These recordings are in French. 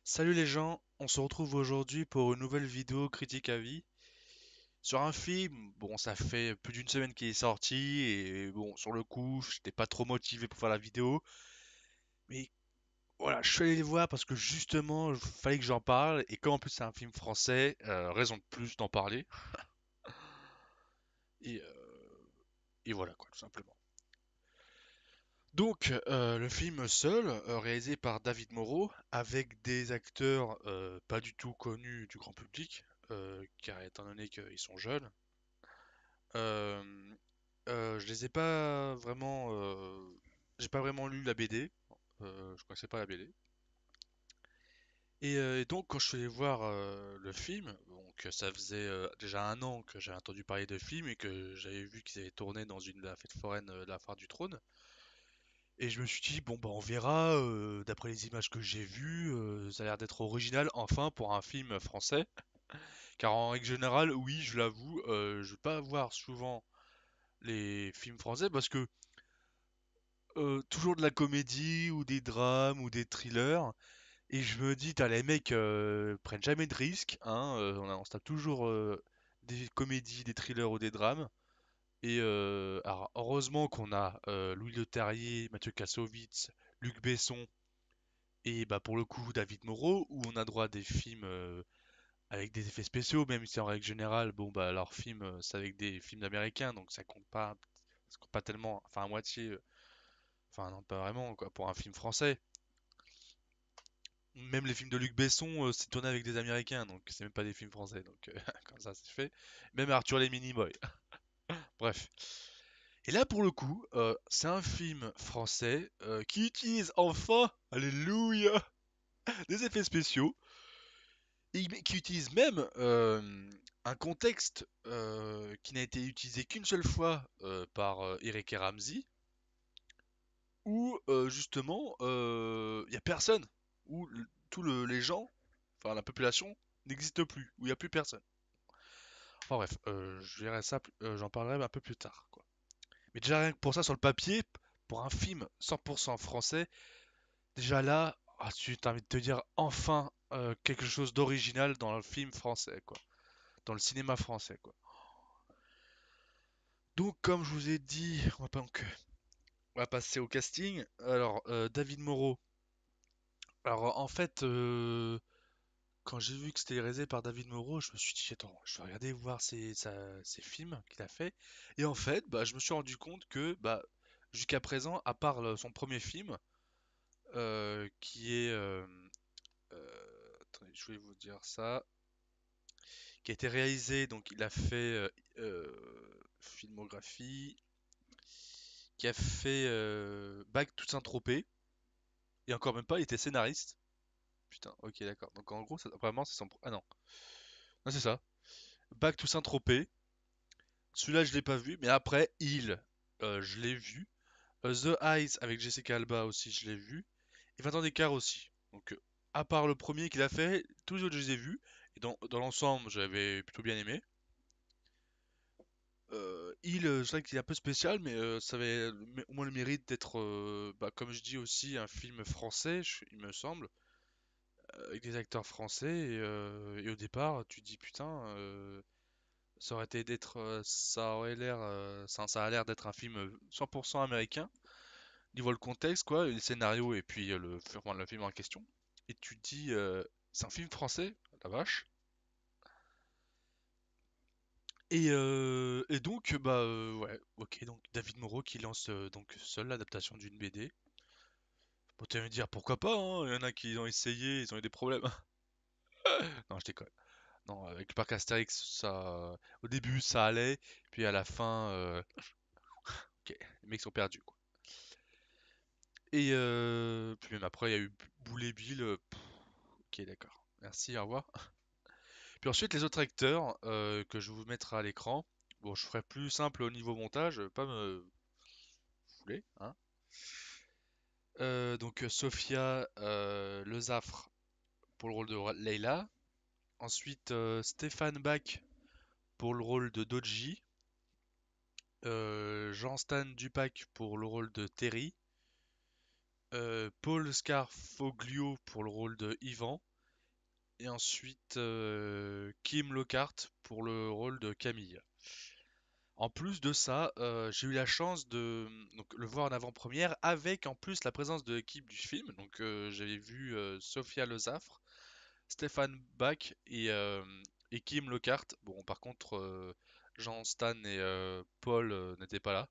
Salut les gens, on se retrouve aujourd'hui pour une nouvelle vidéo critique à vie sur un film. Bon, ça fait plus d'une semaine qu'il est sorti et bon, sur le coup, j'étais pas trop motivé pour faire la vidéo, mais voilà, je suis allé le voir parce que justement, il fallait que j'en parle et comme en plus c'est un film français, raison de plus d'en parler et, euh, et voilà quoi, tout simplement. Donc, le film Seul, réalisé par David Moreau, avec des acteurs pas du tout connus du grand public, car étant donné qu'ils sont jeunes. Euh, je les ai pas vraiment. J'ai pas vraiment lu la BD. Je connaissais pas la BD. Et donc, quand je suis allé voir le film, donc ça faisait déjà un an que j'avais entendu parler de film et que j'avais vu qu'ils avaient tourné dans la fête foraine de la Foire du Trône. Et je me suis dit, bon, bah on verra, d'après les images que j'ai vues, ça a l'air d'être original enfin pour un film français. Car en règle générale, oui, je l'avoue, je vais pas voir souvent les films français parce que toujours de la comédie ou des drames ou des thrillers. Et je me dis, t'as les mecs prennent jamais de risques, hein, on se tape toujours des comédies, des thrillers ou des drames. Alors, heureusement qu'on a Louis Leterrier, Mathieu Kassovitz, Luc Besson et bah pour le coup David Moreau, où on a droit à des films avec des effets spéciaux, même si en règle générale, bon bah leurs films c'est avec des films américains, donc ça compte pas tellement, enfin à moitié, enfin non pas vraiment quoi, pour un film français. Même les films de Luc Besson, c'est tourné avec des Américains, donc c'est même pas des films français, donc comme ça c'est fait. Même Arthur les Minimoys. Bref. Et là pour le coup, c'est un film français qui utilise enfin, alléluia, des effets spéciaux, et qui utilise même un contexte qui n'a été utilisé qu'une seule fois par Eric et Ramsey, où justement il y a personne, où les gens, enfin la population n'existe plus, où il n'y a plus personne. Enfin bref, je verrai ça, j'en parlerai un peu plus tard, quoi. Mais déjà rien que pour ça sur le papier, pour un film 100% français, déjà là, ah, tu t'as envie de te dire enfin quelque chose d'original dans le film français, quoi, dans le cinéma français, quoi. Donc comme je vous ai dit, on va passer au casting. Alors David Moreau. Alors en fait, quand j'ai vu que c'était réalisé par David Moreau, je me suis dit, attends, je vais regarder voir ses films qu'il a fait. Et en fait, bah, je me suis rendu compte que bah, jusqu'à présent, à part son premier film, qui est... attendez, je vais vous dire ça. Qui a été réalisé, donc il a fait filmographie, qui a fait Back to Saint-Tropez. Et encore même pas, il était scénariste. Putain, ok, d'accord. Donc en gros, vraiment, c'est son... Ah non, non c'est ça. Back to Saint-Tropez. Celui-là, je l'ai pas vu, mais après, je l'ai vu. The Eyes avec Jessica Alba aussi, je l'ai vu. Et 20 ans d'écart aussi. Donc, à part le premier qu'il a fait, tous les autres, je les ai vus. Et dans l'ensemble, j'avais plutôt bien aimé. C'est vrai qu'il est un peu spécial, mais ça avait au moins le mérite d'être, bah, comme je dis aussi, un film français, il me semble, avec des acteurs français. Et au départ, tu te dis putain, ça aurait été ça aurait l'air, ça a l'air d'être un film 100% américain. Niveau le contexte, quoi, le scénario et puis enfin, le film en question. Et tu te dis, c'est un film français, la vache. Et donc, bah ouais, ok, donc David Moreau qui lance donc seul l'adaptation d'une BD. Bon, tu vas me dire pourquoi pas, hein, il y en a qui ont essayé, ils ont eu des problèmes. Non, je déconne. Non, avec le parc Astérix, au début ça allait, puis à la fin, ok, les mecs sont perdus, quoi. Puis même après, il y a eu Boulet Bill. Ok, d'accord. Merci, au revoir. Puis ensuite, les autres acteurs que je vais vous mettre à l'écran. Bon, je ferai plus simple au niveau montage, pas me fouler, hein. Donc Sophia Lezafre pour le rôle de Leila. Ensuite, Stéphane Bach pour le rôle de Doji. Jean-Stan Dupac pour le rôle de Terry. Paul Scarfoglio pour le rôle de Ivan. Et ensuite, Kim Lockhart pour le rôle de Camille. En plus de ça, j'ai eu la chance de donc, le voir en avant-première avec en plus la présence de l'équipe du film. Donc j'avais vu Sophia Lezafre, Stéphane Bach et Kim Lockhart. Bon, par contre, Jean Stan et Paul n'étaient pas là.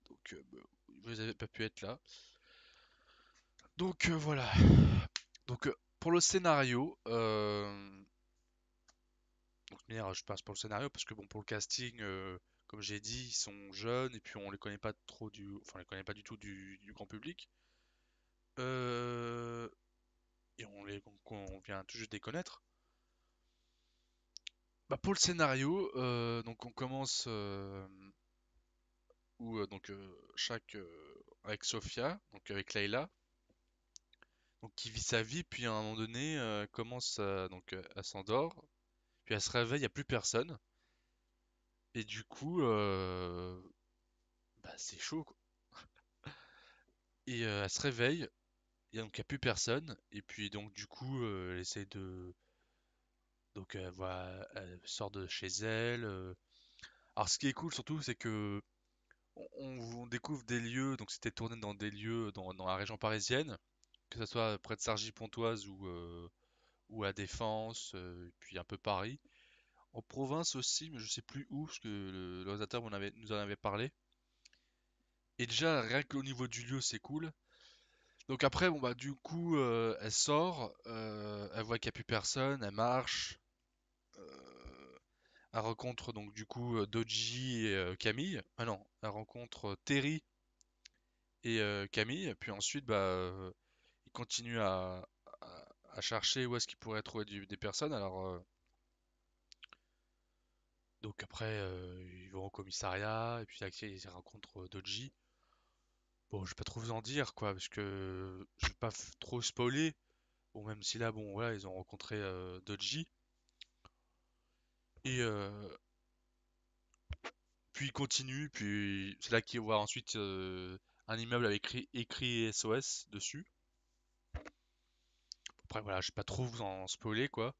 Donc bah, vous n'avez pas pu être là. Donc voilà. Donc pour le scénario, donc, de manière, je passe pour le scénario parce que bon pour le casting, comme j'ai dit, ils sont jeunes et puis on les connaît pas trop enfin on les connaît pas du tout du grand public. Euh, et on vient tout juste de les connaître. Bah, pour le scénario, donc on commence où donc chaque avec Sophia, donc avec Layla, donc qui vit sa vie, puis à un moment donné commence donc elle s'endort, puis elle se réveille, il y a plus personne, et du coup bah, c'est chaud quoi. Et elle se réveille, et donc il y a plus personne, et puis donc du coup elle essaie de donc elle sort de chez elle. Alors ce qui est cool surtout c'est que on découvre des lieux, donc c'était tourné dans des lieux dans la région parisienne, que ce soit près de Cergy-Pontoise ou à Défense, et puis un peu Paris. En province aussi, mais je sais plus où, parce que le réalisateur nous en avait parlé. Et déjà, rien qu'au niveau du lieu, c'est cool. Donc après, bon bah du coup, elle sort, elle voit qu'il n'y a plus personne, elle marche, elle rencontre donc du coup Doji et Camille. Ah non, elle rencontre Terry et Camille. Puis ensuite, bah, il continue à chercher où est-ce qu'il pourrait trouver des personnes. Alors, donc après, ils vont au commissariat, et puis là, ils rencontrent Doji. Bon, je vais pas trop vous en dire, quoi, parce que je vais pas trop spoiler. Bon, même si là, bon, voilà, ils ont rencontré Doji. Et puis ils continuent, puis c'est là qu'ils voient ensuite un immeuble avec écrit SOS dessus. Après, voilà, je vais pas trop vous en spoiler, quoi.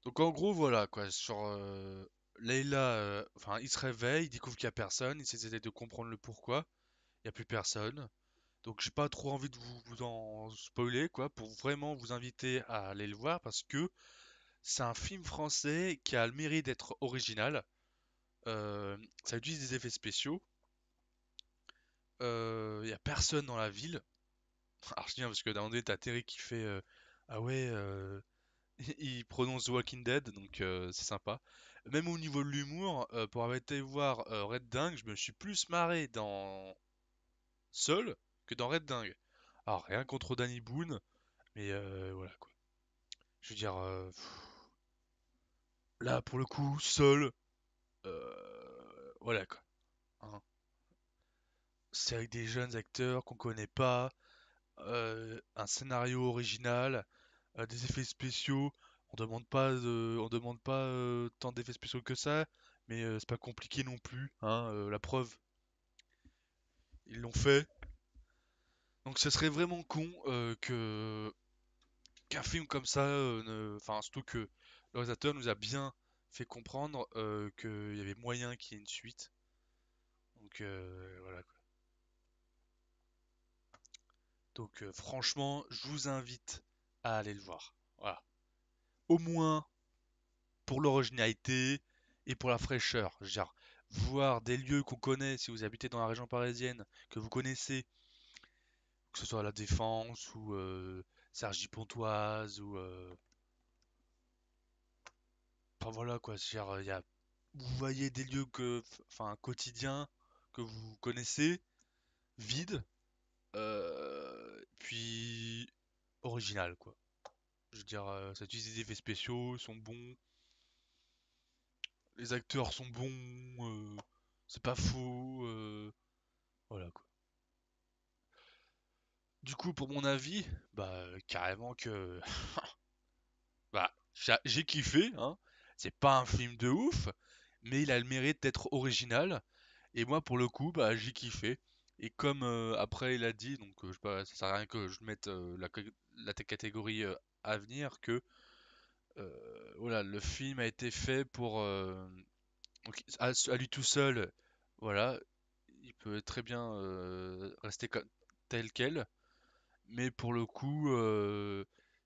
Donc en gros, voilà, quoi, sur Leila, enfin, il se réveille, il découvre qu'il y a personne, il essaie de comprendre le pourquoi, il y a plus personne. Donc j'ai pas trop envie de vous en spoiler, quoi, pour vraiment vous inviter à aller le voir, parce que c'est un film français qui a le mérite d'être original. Ça utilise des effets spéciaux. Il y a personne dans la ville. Alors je dis, hein, parce que d'un moment donné, t'as Terry qui fait ah ouais, il prononce The Walking Dead, donc c'est sympa. Même au niveau de l'humour, pour avoir été voir Red Dingue, je me suis plus marré dans Seul que dans Red Dingue. Alors rien contre Danny Boone, mais voilà quoi. Je veux dire, là pour le coup, Seul, voilà quoi. Hein. C'est avec des jeunes acteurs qu'on connaît pas, un scénario original, des effets spéciaux. On demande pas tant d'effets spéciaux que ça, mais c'est pas compliqué non plus, hein, la preuve, ils l'ont fait. Donc ce serait vraiment con que qu'un film comme ça, enfin surtout que le réalisateur nous a bien fait comprendre qu'il y avait moyen qu'il y ait une suite. Donc voilà quoi. Donc franchement, je vous invite à aller le voir. Voilà. Au moins pour l'originalité et pour la fraîcheur. Genre, voir des lieux qu'on connaît, si vous habitez dans la région parisienne, que vous connaissez, que ce soit à La Défense ou Cergy-Pontoise ou... Enfin voilà quoi, genre, vous voyez des lieux enfin, quotidiens que vous connaissez, vides, puis original quoi. Je veux dire, ça utilise des effets spéciaux, ils sont bons, les acteurs sont bons, c'est pas faux, voilà quoi. Du coup, pour mon avis, bah carrément que bah j'ai kiffé, hein. C'est pas un film de ouf, mais il a le mérite d'être original. Et moi, pour le coup, bah j'ai kiffé. Et comme après il a dit, donc je sais pas, ça sert à rien que je mette la catégorie à venir que voilà, le film a été fait pour donc, à lui tout seul, voilà, il peut très bien rester tel quel, mais pour le coup,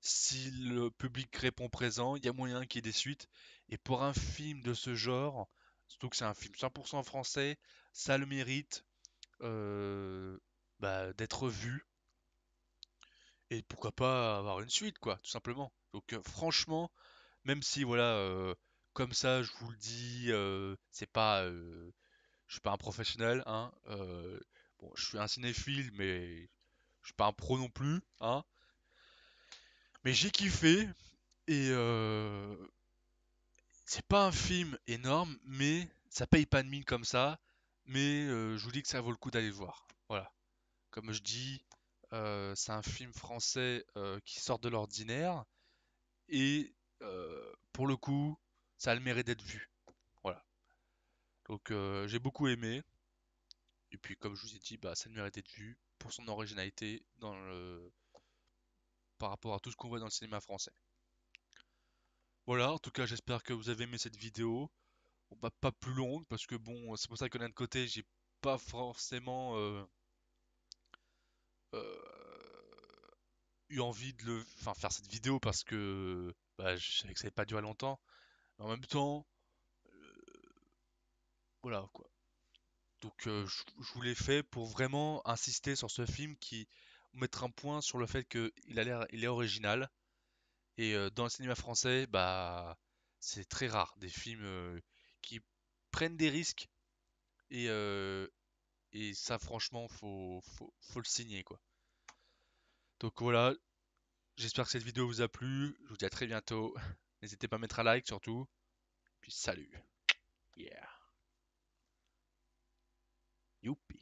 si le public répond présent, il y a moyen qu'il y ait des suites. Et pour un film de ce genre, surtout que c'est un film 100% français, ça le mérite d'être vu et pourquoi pas avoir une suite, quoi, tout simplement. Donc franchement, même si voilà, comme ça, je vous le dis, c'est pas, je suis pas un professionnel, hein. Bon, je suis un cinéphile, mais je suis pas un pro non plus, hein. Mais j'ai kiffé et c'est pas un film énorme, mais ça paye pas de mine comme ça. Mais je vous dis que ça vaut le coup d'aller le voir. Voilà. Comme je dis, c'est un film français qui sort de l'ordinaire et pour le coup, ça a le mérite d'être vu. Voilà. Donc j'ai beaucoup aimé. Et puis comme je vous ai dit, bah ça a le mérite d'être vu pour son originalité par rapport à tout ce qu'on voit dans le cinéma français. Voilà, en tout cas j'espère que vous avez aimé cette vidéo. Bon, bah, pas plus longue parce que bon, c'est pour ça que d'un côté j'ai pas forcément euh, eu envie de enfin, faire cette vidéo parce que bah, je savais que ça allait pas durer longtemps. Mais en même temps, voilà quoi. Donc je vous l'ai fait pour vraiment insister sur ce film qui mettre un point sur le fait il est original et dans le cinéma français, bah c'est très rare des films qui prennent des risques et ça franchement faut le signer quoi. Donc voilà, j'espère que cette vidéo vous a plu. Je vous dis à très bientôt. N'hésitez pas à mettre un like surtout. Puis salut. Yeah. Youpi.